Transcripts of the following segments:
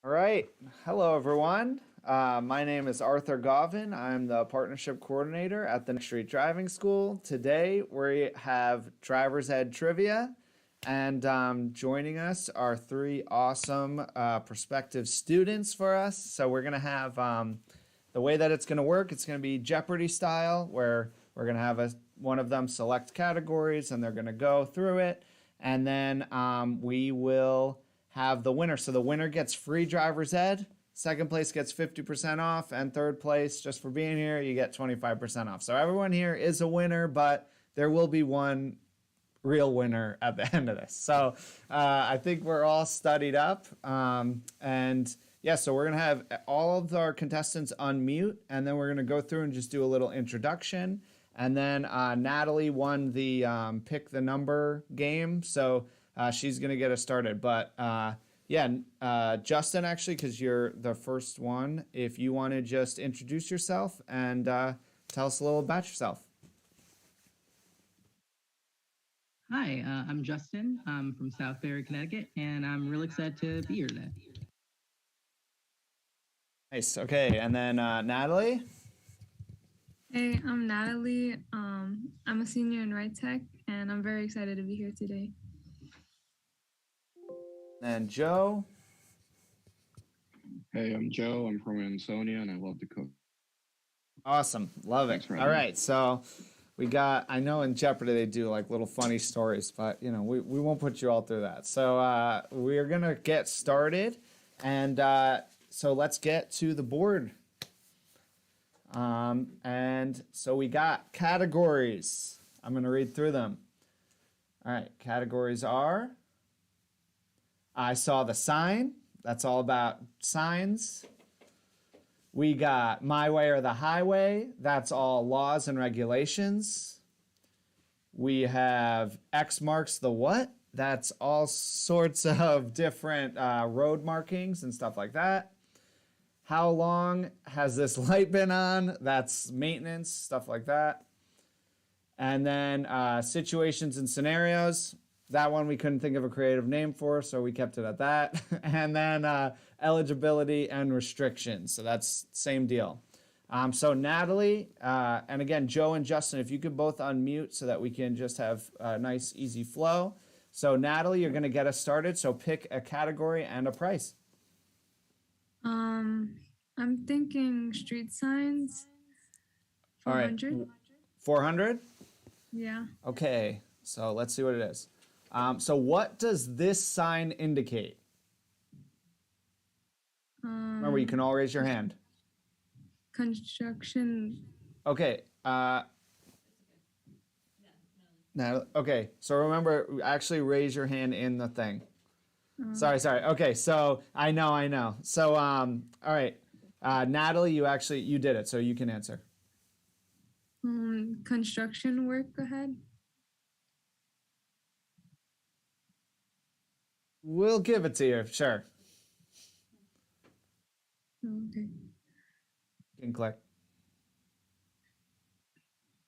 All right. Hello, everyone. My name is Arthur Govin. I'm the partnership coordinator at the Next Street Driving School. Today, we have driver's ed trivia, and joining us are three awesome prospective students for us. So we're going to have the way that it's going to work. It's going to be Jeopardy style, where we're going to have one of them select categories, and they're going to go through it, and then we will have the winner. So the winner gets free driver's ed, second place gets 50% off, and third place, just for being here, you get 25% off. So everyone here is a winner, but there will be one real winner at the end of this. So I think we're all studied up. And yeah, so we're going to have all of our contestants unmute, and then we're going to go through and just do a little introduction. And then Natalie won the pick the number game. So she's going to get us started. But Justin, actually, because you're the first one, if you want to just introduce yourself and tell us a little about yourself. Hi, I'm Justin. I'm from Southbury, Connecticut, and I'm really excited to be here today. Nice. Okay. And then Natalie. Hey, I'm Natalie. I'm a senior in Right Tech, and I'm very excited to be here today. And Joe. Hey, I'm Joe. I'm from Ansonia, and I love to cook. Awesome. Love it. All right. So we got, I know in Jeopardy they do like little funny stories, but you know, we won't put you all through that. So we're going to get started. And so let's get to the board. And so we got categories. I'm going to read through them. All right. Categories are I saw the sign. That's all about signs. We got my way or the highway. That's all laws and regulations. We have X marks the what. That's all sorts of different road markings and stuff like that. How long has this light been on? That's maintenance, stuff like that. And then situations and scenarios. That one we couldn't think of a creative name for, so we kept it at that. And then eligibility and restrictions. So that's same deal. So Natalie, and again, Joe and Justin, if you could both unmute so that we can just have a nice, easy flow. So Natalie, you're going to get us started. So pick a category and a price. I'm thinking street signs. 400. All right. 400? Yeah. Okay. So let's see what it is. So what does this sign indicate? Remember, you can all raise your hand. Construction. Okay. Okay. So remember, actually raise your hand in the thing. Sorry. Okay. So I know. So all right. Natalie, you did it, so you can answer. Construction work ahead. We'll give it to you, sure. Okay. You can click.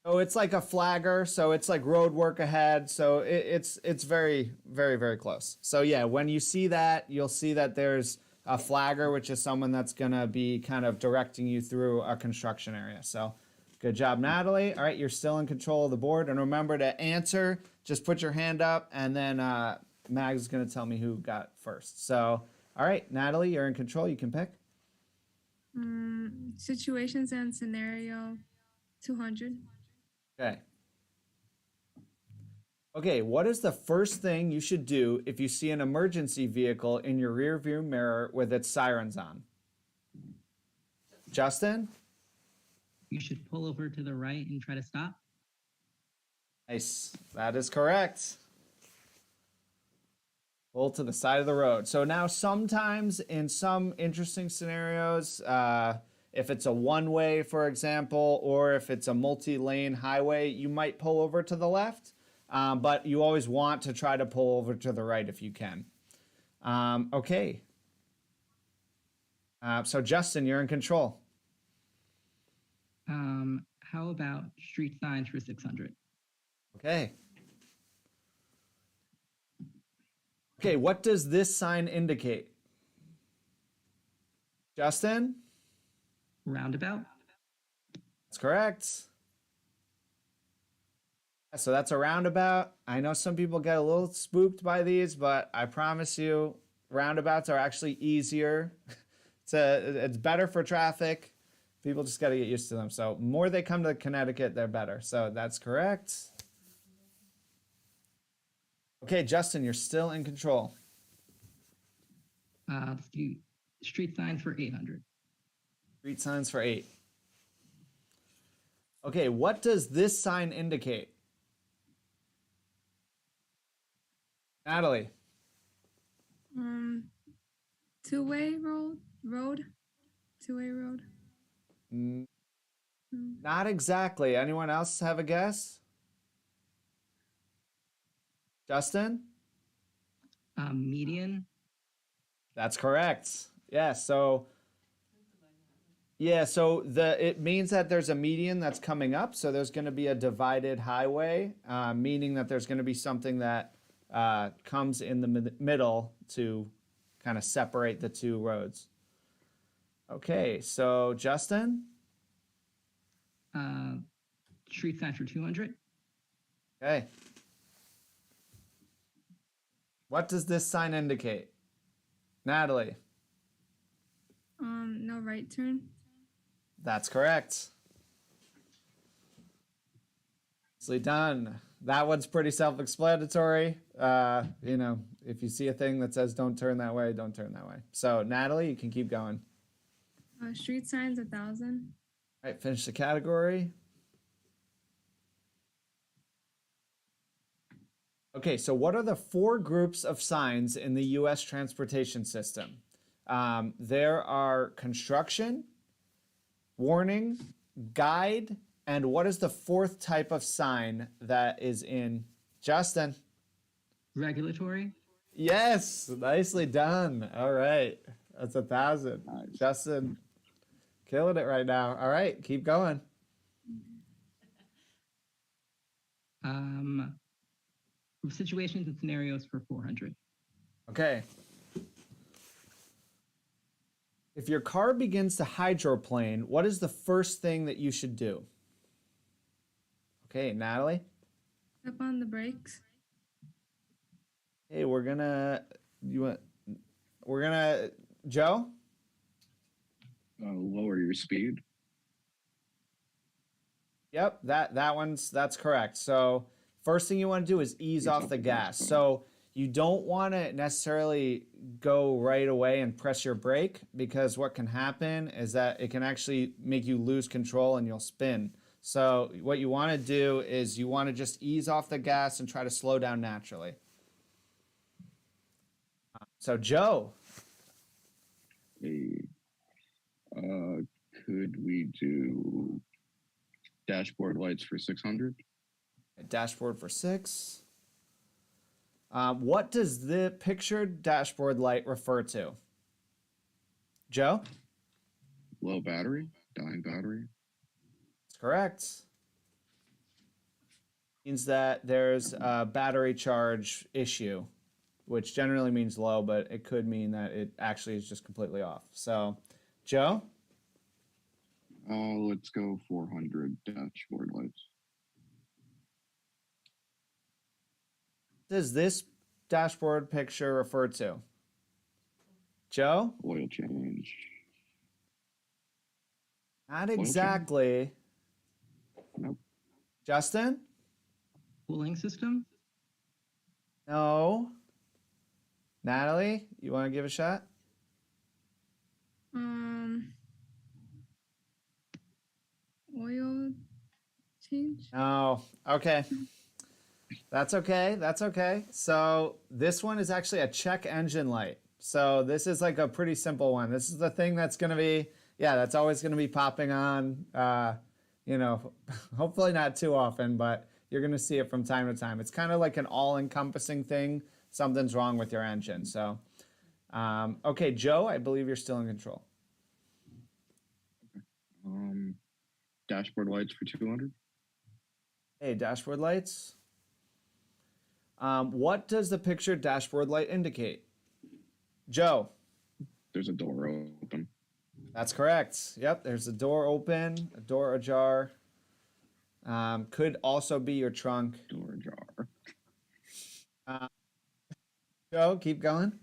Oh, it's like a flagger, so it's like road work ahead. So it's very, very, very close. So yeah, when you see that, you'll see that there's a flagger, which is someone that's gonna be kind of directing you through a construction area. So good job, Natalie. All right, you're still in control of the board. And remember to answer, just put your hand up, and then Mag's is going to tell me who got first. So, all right, Natalie, you're in control. You can pick. Situations and scenario, 200. Okay. Okay, what is the first thing you should do if you see an emergency vehicle in your rear view mirror with its sirens on? Justin? You should pull over to the right and try to stop. Nice. That is correct. Pull to the side of the road. So now sometimes in some interesting scenarios, if it's a one-way, for example, or if it's a multi-lane highway, you might pull over to the left, but you always want to try to pull over to the right if you can. Okay. So Justin, you're in control. How about street signs for 600? Okay. Okay, what does this sign indicate? Justin? Roundabout. That's correct. So that's a roundabout. I know some people get a little spooked by these, but I promise you, roundabouts are actually easier. It's better for traffic. People just got to get used to them. So more they come to Connecticut, they're better. So that's correct. Okay, Justin, you're still in control. Let's do street signs for 800. Street signs for 8. Okay, what does this sign indicate? Natalie. Two-way road. Two-way road. Not exactly. Anyone else have a guess? Justin? Median. That's correct. Yeah, so it means that there's a median that's coming up, so there's going to be a divided highway, meaning that there's going to be something that comes in the middle to kind of separate the two roads. Okay, so Justin? Street sign for 200. Okay. What does this sign indicate? Natalie? No right turn. That's correct. Nicely done. That one's pretty self-explanatory. If you see a thing that says don't turn that way, don't turn that way. So, Natalie, you can keep going. Street signs 1,000. All right, finish the category. Okay, so what are the 4 groups of signs in the U.S. transportation system? There are construction, warning, guide, and what is the 4th type of sign that is in Justin? Regulatory. Yes, nicely done. All right, that's 1,000. Justin, killing it right now. All right, keep going. Situations and scenarios for 400. Okay. If your car begins to hydroplane, what is the first thing that you should do? Okay, Natalie? Step on the brakes. Hey, Joe? Lower your speed. Yep, that's correct. So first thing you want to do is ease off the gas. So you don't want to necessarily go right away and press your brake, because what can happen is that it can actually make you lose control and you'll spin. So what you want to do is you want to just ease off the gas and try to slow down naturally. So Joe. Hey, could we do dashboard lights for 600? Dashboard for 6. What does the pictured dashboard light refer to? Joe? Low battery, dying battery. That's correct. Means that there's a battery charge issue, which generally means low, but it could mean that it actually is just completely off. So, Joe? Let's go 400 dashboard lights. Does this dashboard picture refer to? Joe? Oil change. Not exactly. Nope. Justin? Cooling system. No. Natalie, you want to give a shot? Oil change. No. Okay. That's okay. That's okay. So this one is actually a check engine light. So this is like a pretty simple one. This is the thing that's going to be, that's always going to be popping on, hopefully not too often, but you're going to see it from time to time. It's kind of like an all-encompassing thing. Something's wrong with your engine. So, okay, Joe, I believe you're still in control. Dashboard lights for 200. Hey, dashboard lights. What does the pictured dashboard light indicate? Joe. There's a door open. That's correct. Yep, there's a door open, a door ajar. Could also be your trunk. Door jar. Joe, keep going.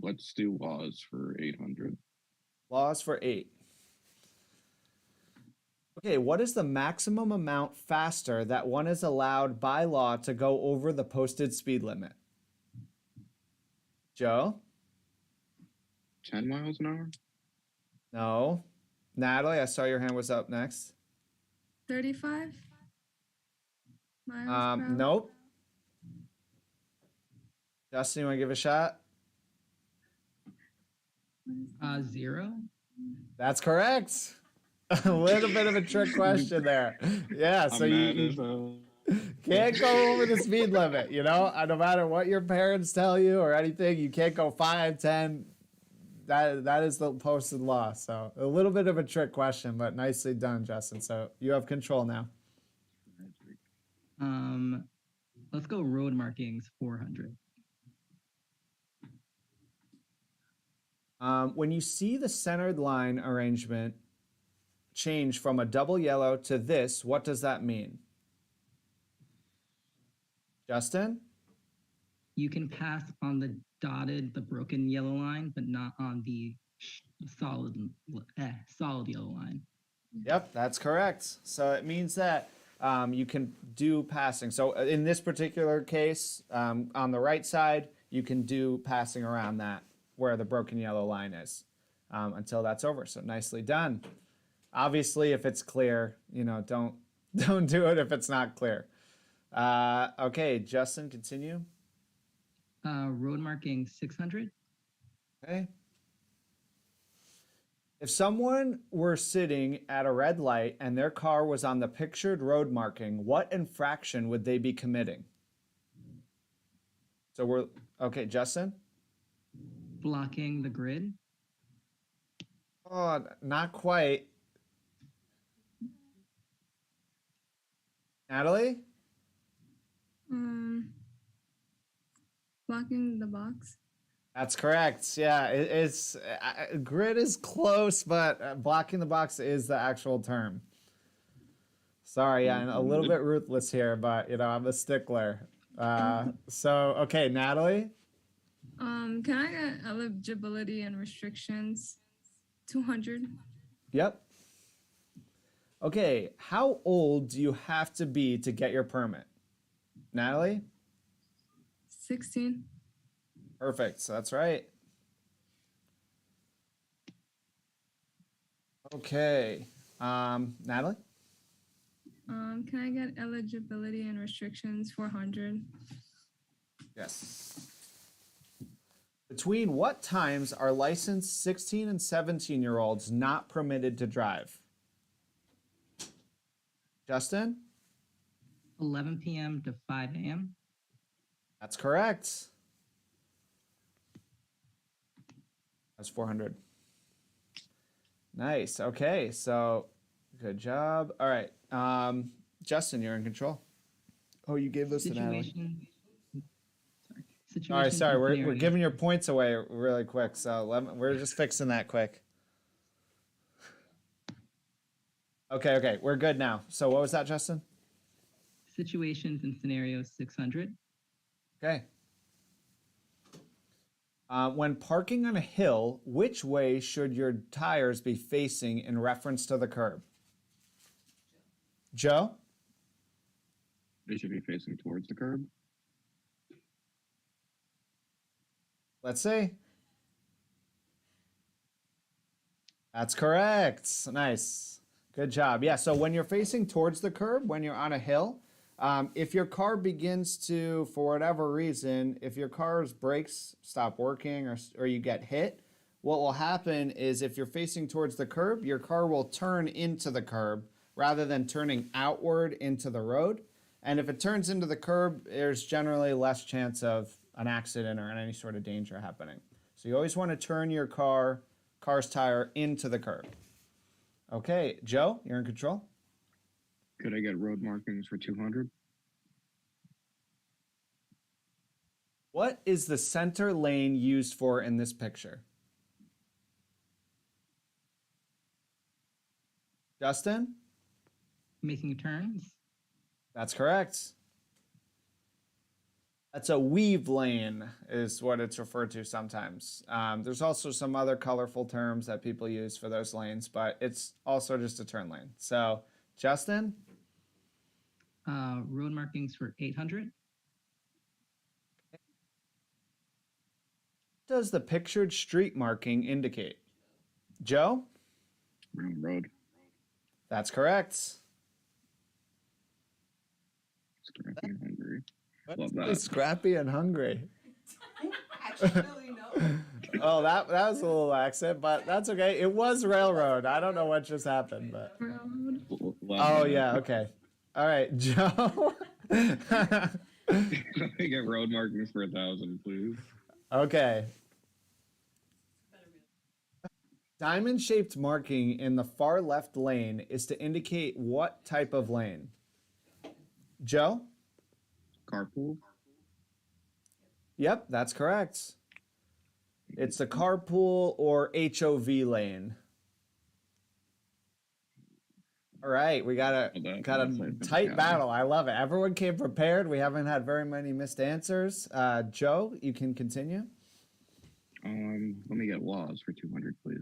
Let's do laws for 800. Laws for 8. Okay, what is the maximum amount faster that one is allowed by law to go over the posted speed limit? Joe? 10 miles an hour? No. Natalie, I saw your hand was up next. 35 miles per hour. Nope. Justin, you want to give it a shot? 0. That's correct. A little bit of a trick question there. Yeah, so you can't go over the speed limit, you know? No matter what your parents tell you or anything, you can't go 5, 10. That is the posted law. So a little bit of a trick question, but nicely done, Justin. So you have control now. Let's go road markings 400. When you see the centered line arrangement change from a double yellow to this, what does that mean? Justin? You can pass on the broken yellow line, but not on the solid yellow line. Yep, that's correct. So it means that you can do passing. So in this particular case, on the right side, you can do passing around that where the broken yellow line is until that's over. So nicely done. Obviously, if it's clear, you know, don't do it if it's not clear. Okay, Justin, continue. Road marking 600. Okay. If someone were sitting at a red light and their car was on the pictured road marking, what infraction would they be committing? So okay, Justin? Blocking the grid. Oh, not quite. Natalie? Blocking the box. That's correct. Yeah, it's grid is close, but blocking the box is the actual term. Sorry, I'm a little bit ruthless here, but you know I'm a stickler. So okay, Natalie. Can I get eligibility and restrictions? 200. Yep. Okay, how old do you have to be to get your permit? Natalie? 16. Perfect. So that's right. Okay. Natalie? Can I get eligibility and restrictions? 400. Yes. Between what times are licensed 16 and 17-year-olds not permitted to drive? Justin? 11 p.m. to 5 a.m. That's correct. That's 400. Nice. Okay, so good job. All right. Justin, you're in control. Oh, you gave this to Natalie. Sorry. We're giving your points away really quick, so we're just fixing that quick. Okay, we're good now. So what was that, Justin? Situations and scenarios 600. Okay. When parking on a hill, which way should your tires be facing in reference to the curb? Joe? They should be facing towards the curb. Let's see. That's correct. Nice. Good job. Yeah, so when you're facing towards the curb, when you're on a hill, if your car begins to, for whatever reason, if your car's brakes stop working or you get hit, what will happen is if you're facing towards the curb, your car will turn into the curb rather than turning outward into the road. And if it turns into the curb, there's generally less chance of an accident or any sort of danger happening. So you always want to turn your car's tire into the curb. Okay, Joe, you're in control. Could I get road markings for 200? What is the center lane used for in this picture? Justin? Making turns. That's correct. That's a weave lane is what it's referred to sometimes. There's also some other colorful terms that people use for those lanes, but it's also just a turn lane. So, Justin? Road markings for 800. What does the pictured street marking indicate? Joe? Round road. That's correct. Scrappy and hungry. What Love is that. scrappy and hungry? Actually, no. Oh, that was a little accent, but that's okay. It was railroad. I don't know what just happened, but Road. Love oh that. yeah, okay. All right, Joe. Can I get road markings for 1,000, please? Okay. Diamond-shaped marking in the far left lane is to indicate what type of lane? Joe? Carpool. Yep, that's correct. It's a carpool or HOV lane. All right, we got a tight battle. I love it. Everyone came prepared. We haven't had very many missed answers. Joe, you can continue. Let me get laws for 200, please.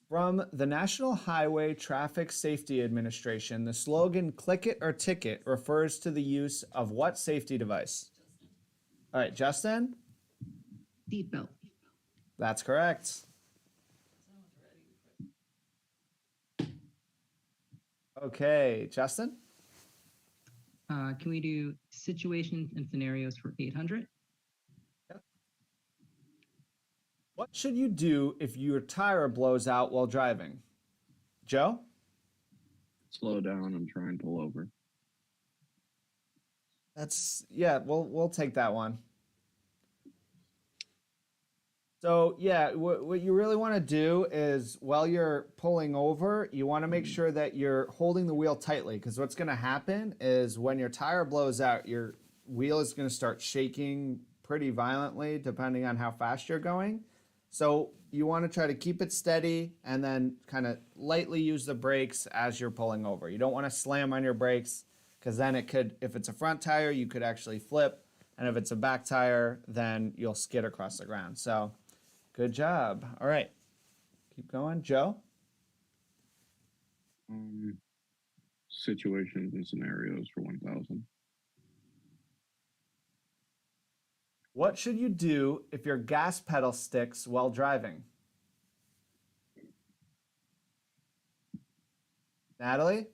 From the National Highway Traffic Safety Administration, the slogan "Click it or ticket" refers to the use of what safety device? All right, Justin? Seatbelt. That's correct. Okay, Justin? Can we do situations and scenarios for 800? What should you do if your tire blows out while driving? Joe? Slow down and try and pull over. Yeah, we'll take that one. So yeah, what you really want to do is while you're pulling over, you want to make sure that you're holding the wheel tightly, because what's going to happen is when your tire blows out, your wheel is going to start shaking pretty violently depending on how fast you're going. So you want to try to keep it steady and then kind of lightly use the brakes as you're pulling over. You don't want to slam on your brakes, because then it could, if it's a front tire, you could actually flip. And if it's a back tire, then you'll skid across the ground. So good job. All right. Keep going. Joe? Situations and scenarios for 1,000. What should you do if your gas pedal sticks while driving? Natalie?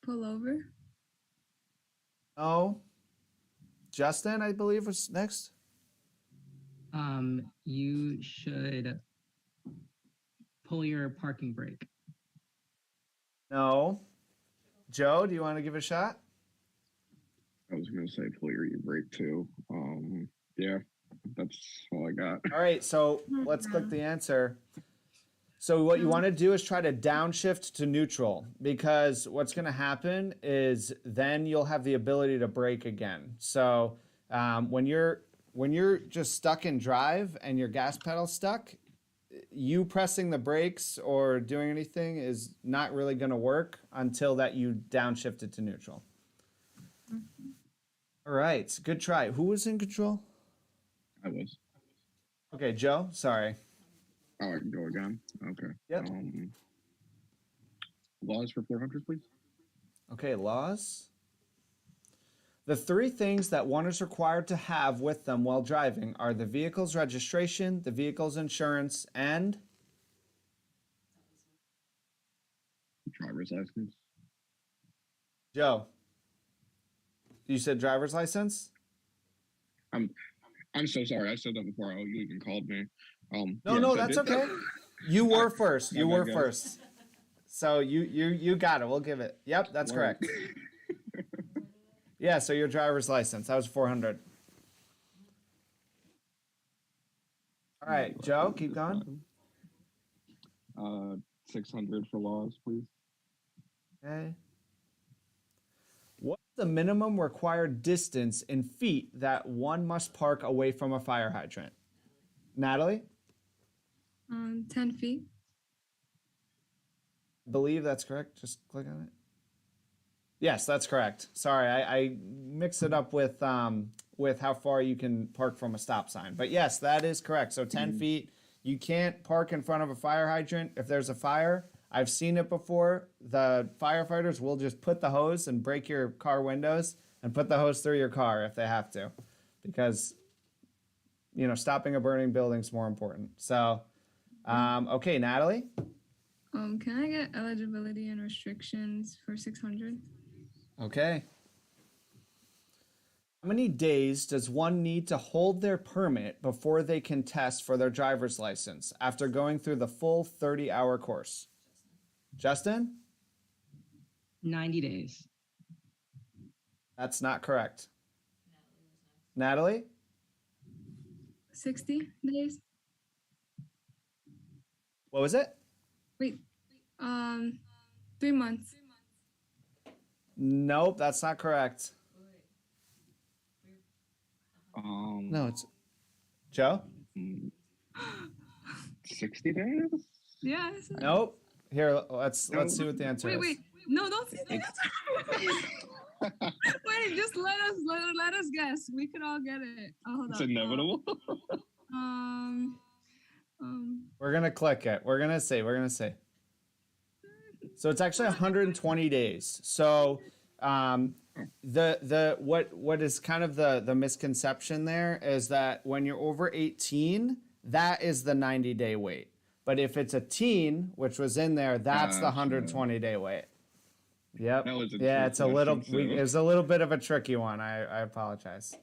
Pull over. No. Justin, I believe, was next. You should pull your parking brake. No. Joe, do you want to give it a shot? I was gonna say pull your brake too. Yeah, that's all I got. All right, so let's click the answer. So what you want to do is try to downshift to neutral, because what's going to happen is then you'll have the ability to brake again. So when you're just stuck in drive and your gas pedal stuck, you pressing the brakes or doing anything is not really going to work until that you downshift it to neutral. All right, good try. Who was in control? I was. Okay, Joe, sorry. Oh, I can go again. Okay. Yep. Laws for 400, please. Okay, laws. The three things that one is required to have with them while driving are the vehicle's registration, the vehicle's insurance, and Driver's license. Joe. You said driver's license? I'm so sorry. I said that before you even called me. No, I that's did. okay. You were first. My You bad, were guys. first. So you got it. We'll give it. Yep, that's Word. correct. Yeah, so your driver's license. That was 400. All right, Joe, keep going. 600 for laws, please. Okay. What's the minimum required distance in feet that one must park away from a fire hydrant? Natalie? 10 feet. I believe that's correct. Just click on it. Yes, that's correct. Sorry, I mixed it up with how far you can park from a stop sign. But yes, that is correct. So 10 feet. You can't park in front of a fire hydrant if there's a fire. I've seen it before. The firefighters will just put the hose and break your car windows and put the hose through your car if they have to, because stopping a burning building is more important. So, okay, Natalie. Can I get eligibility and restrictions for 600? Okay. How many days does one need to hold their permit before they can test for their driver's license after going through the full 30-hour course? Justin? 90 days. That's not correct. Natalie? 60 days. What was it? Wait. 3 months. Nope, that's not correct. No, it's Joe? 60 days? Yeah. Nope. Here, let's see what the answer is. Wait. No, don't say that. Wait, just let us guess. We could all get it. Oh, hold It's on. inevitable. We're gonna click it. We're gonna say. So it's actually 120 days. So what is kind of the misconception there is that when you're over 18, that is the 90-day wait. But if it's a teen, which was in there, that's the 120-day wait. Yep. That was a Yeah, trick it's a little. question, too. It's a little bit of a tricky one. I apologize.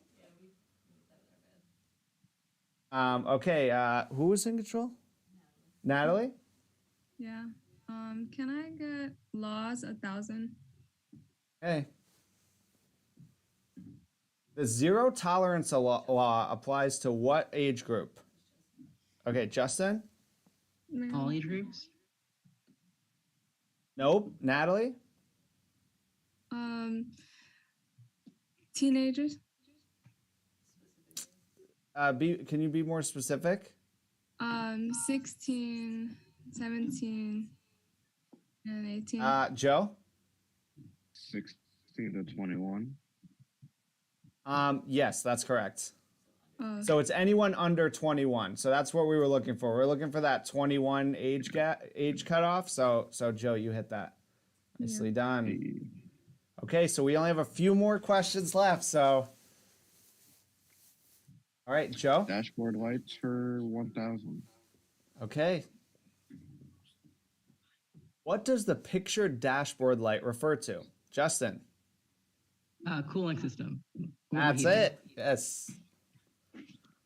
Okay. Who was in control? Natalie. Yeah. Can I get laws 1,000? Okay. The zero tolerance law applies to what age group? Okay, Justin? All age groups? Nope. Natalie? Teenagers. Can you be more specific? 16, 17, and 18. Joe? 16 to 21. Yes, that's correct. Oh, So it's anyone under 21. So that's what we were looking for. We're looking for that 21 age cutoff. So Joe, you hit that. Nicely done. Okay, so we only have a few more questions left. So, all right, Joe. Dashboard lights for 1,000. Okay. What does the pictured dashboard light refer to? Justin. Cooling system. That's Overheating. it. Yes.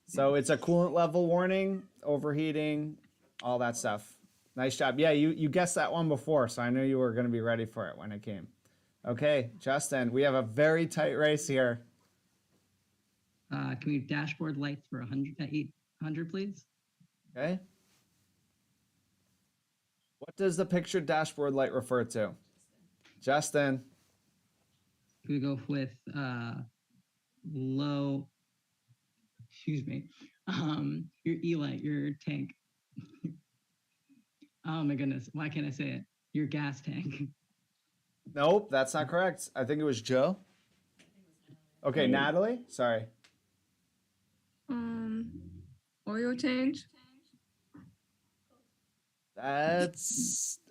So it's a coolant level warning, overheating, all that stuff. Nice job. Yeah, you guessed that one before, so I knew you were going to be ready for it when it came. Okay, Justin, we have a very tight race here. Can we have dashboard lights for 800, please? Okay. What does the pictured dashboard light refer to? Justin. Can we go with low, excuse me, your E-light, your tank. Oh my goodness, why can't I say it? Your gas tank. Nope, that's not correct. I think it was Joe. Okay, Natalie. Sorry. Oil change.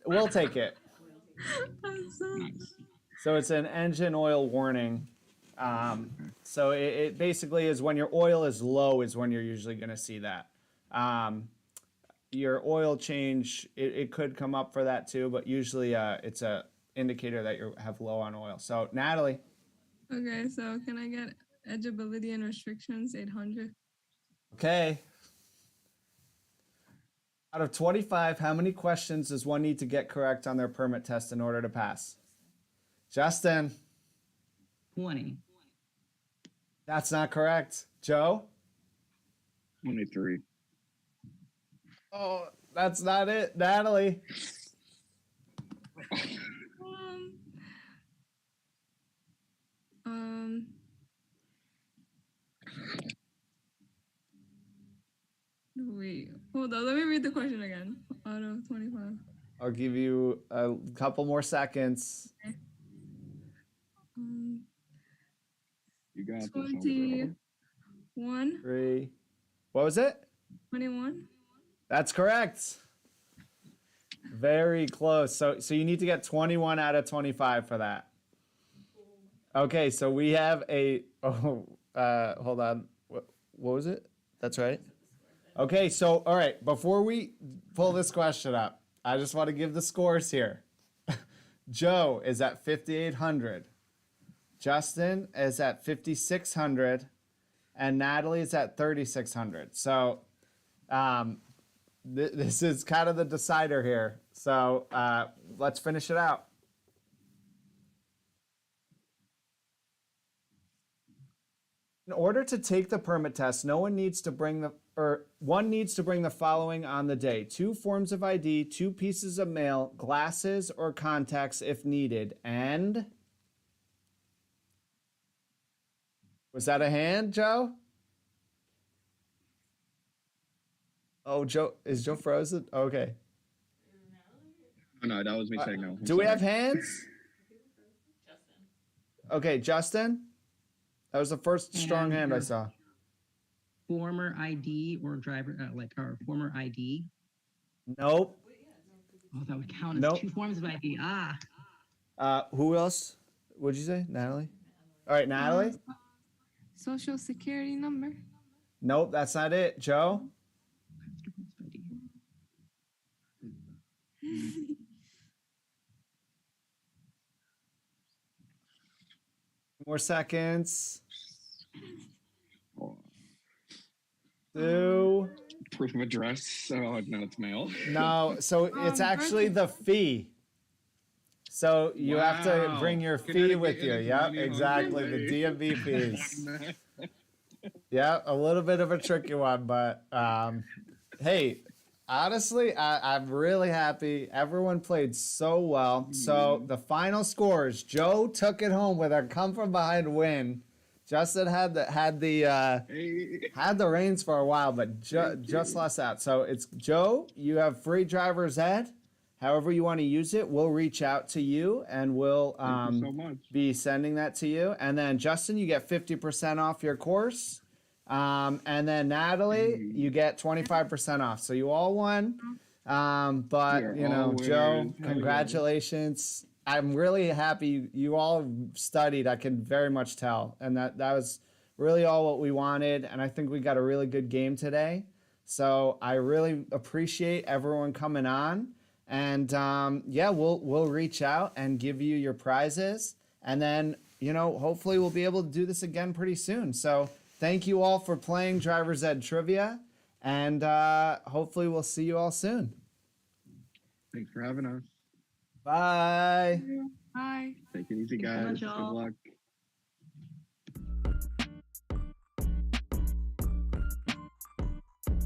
We'll take it. So it's an engine oil warning. So it basically is when your oil is low is when you're usually going to see that. Your oil change, it could come up for that too, but usually it's a indicator that you have low on oil. So Natalie. Okay, so can I get eligibility and restrictions 800? Okay. Out of 25, how many questions does one need to get correct on their permit test in order to pass? Justin. 20. That's not correct. Joe? 23. Oh, that's not it. Natalie. Hold on, let me read the question again. Out of 25. I'll give you a couple more seconds. Um, You got this, 21. homegirl. 3. What was it? 21. That's correct. Very close. So you need to get 21 out of 25 for that. Okay, so we have a hold on. What was it? That's right. Okay, so all right, before we pull this question up, I just want to give the scores here. Joe is at 5,800. Justin is at 5,600 and Natalie is at 3,600. So this is kind of the decider here. So let's finish it out. In order to take the permit test, one needs to bring the following on the day: 2 forms of ID, 2 pieces of mail, glasses or contacts if needed, and was that a hand, Joe? Oh, Joe, is Joe frozen? Okay. Oh, no, that was me saying no. I'm Do we sorry. have hands? Okay, Justin? That was the first strong hand I saw. Former ID or driver, or former ID. Nope. Oh, that would count as Nope. 2 forms of ID. Who else? What'd you say? Natalie? All right, Natalie? Social security number. Nope, that's not it. Joe? More seconds. Oh, 2. proof of address. Oh, no, it's mail. No, so it's actually the fee. So you have to Wow. bring your fee Connecticut with you. is Yep, money exactly. The hungry. DMV fees. Yeah, a little bit of a tricky one, but hey, honestly, I'm really happy. Everyone played so well. So the final scores: Joe took it home with a come from behind win. Justin had the Hey. reins for a while, but just lost out. So it's Joe. You have free driver's ed. However you want to use it, we'll reach out to you and we'll Thank you so much. be sending that to you. And then Justin, you get 50% off your course. And then Natalie, you get 25% off. So you all won. But You're you know, all Joe, winners. congratulations. I'm really happy you all studied. I can very much tell. And that was really all what we wanted. And I think we got a really good game today. So I really appreciate everyone coming on. And yeah, we'll reach out and give you your prizes. And then, you know, hopefully we'll be able to do this again pretty soon. So thank you all for playing Driver's Ed Trivia. And hopefully we'll see you all soon. Thanks for having us. Bye. Bye. Take it easy, Thanks so guys. much, Good y'all. luck.